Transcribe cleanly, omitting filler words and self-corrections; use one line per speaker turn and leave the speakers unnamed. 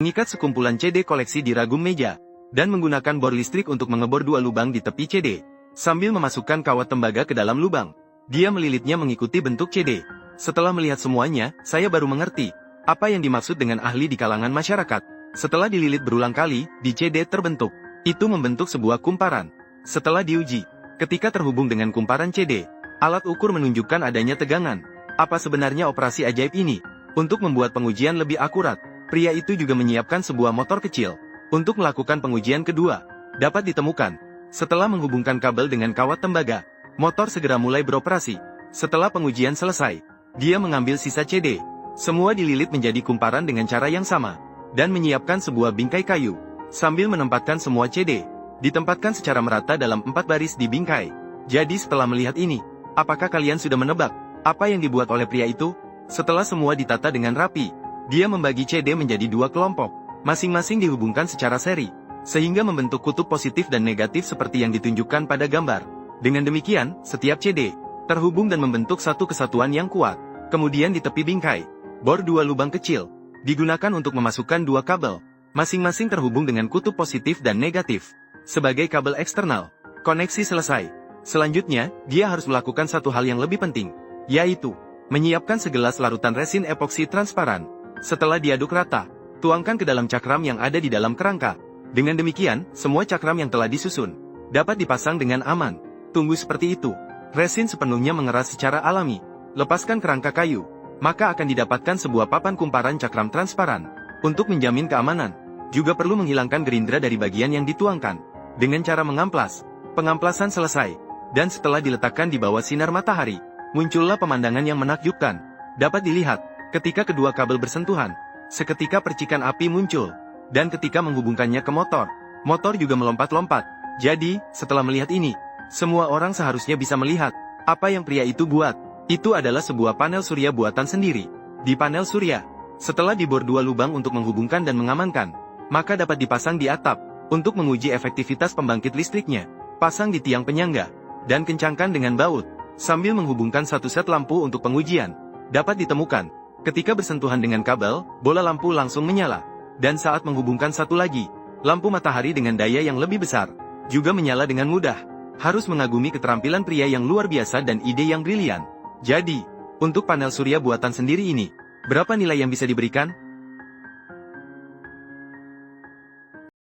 mengikat sekumpulan CD koleksi di ragum meja, dan menggunakan bor listrik untuk mengebor 2 lubang di tepi CD. Sambil memasukkan kawat tembaga ke dalam lubang, dia melilitnya mengikuti bentuk CD. Setelah melihat semuanya, saya baru mengerti apa yang dimaksud dengan ahli di kalangan masyarakat. Setelah dililit berulang kali, di CD terbentuk. Itu membentuk sebuah kumparan. Setelah diuji, ketika terhubung dengan kumparan CD, alat ukur menunjukkan adanya tegangan. Apa sebenarnya operasi ajaib ini? Untuk membuat pengujian lebih akurat, pria itu juga menyiapkan sebuah motor kecil. Untuk melakukan pengujian kedua, dapat ditemukan. Setelah menghubungkan kabel dengan kawat tembaga, motor segera mulai beroperasi. Setelah pengujian selesai, dia mengambil sisa CD. Semua dililit menjadi kumparan dengan cara yang sama, dan menyiapkan sebuah bingkai kayu. Sambil menempatkan semua CD, ditempatkan secara merata dalam 4 baris di bingkai. Jadi setelah melihat ini, apakah kalian sudah menebak apa yang dibuat oleh pria itu? Setelah semua ditata dengan rapi, dia membagi CD menjadi 2 kelompok, masing-masing dihubungkan secara seri, sehingga membentuk kutub positif dan negatif seperti yang ditunjukkan pada gambar. Dengan demikian, setiap CD terhubung dan membentuk satu kesatuan yang kuat. Kemudian di tepi bingkai, bor 2 lubang kecil digunakan untuk memasukkan 2 kabel, masing-masing terhubung dengan kutub positif dan negatif sebagai kabel eksternal. Koneksi selesai. Selanjutnya, dia harus melakukan satu hal yang lebih penting, yaitu menyiapkan segelas larutan resin epoksi transparan. Setelah diaduk rata, tuangkan ke dalam cakram yang ada di dalam kerangka. Dengan demikian, semua cakram yang telah disusun dapat dipasang dengan aman. Tunggu seperti itu. Resin sepenuhnya mengeras secara alami. Lepaskan kerangka kayu, maka akan didapatkan sebuah papan kumparan cakram transparan. Untuk menjamin keamanan, juga perlu menghilangkan gerindra dari bagian yang dituangkan dengan cara mengamplas. Pengamplasan selesai, dan setelah diletakkan di bawah sinar matahari, muncullah pemandangan yang menakjubkan. Dapat dilihat, ketika kedua kabel bersentuhan, seketika percikan api muncul, dan ketika menghubungkannya ke motor, motor juga melompat-lompat. Jadi, setelah melihat ini, semua orang seharusnya bisa melihat apa yang pria itu buat. Itu adalah sebuah panel surya buatan sendiri. Di panel surya, setelah dibor 2 lubang untuk menghubungkan dan mengamankan, maka dapat dipasang di atap. Untuk menguji efektivitas pembangkit listriknya, pasang di tiang penyangga, dan kencangkan dengan baut. Sambil menghubungkan satu set lampu untuk pengujian, dapat ditemukan, ketika bersentuhan dengan kabel, bola lampu langsung menyala. Dan saat menghubungkan satu lagi, lampu matahari dengan daya yang lebih besar, juga menyala dengan mudah. Harus mengagumi keterampilan pria yang luar biasa dan ide yang brilian. Jadi, untuk panel surya buatan sendiri ini, berapa nilai yang bisa diberikan?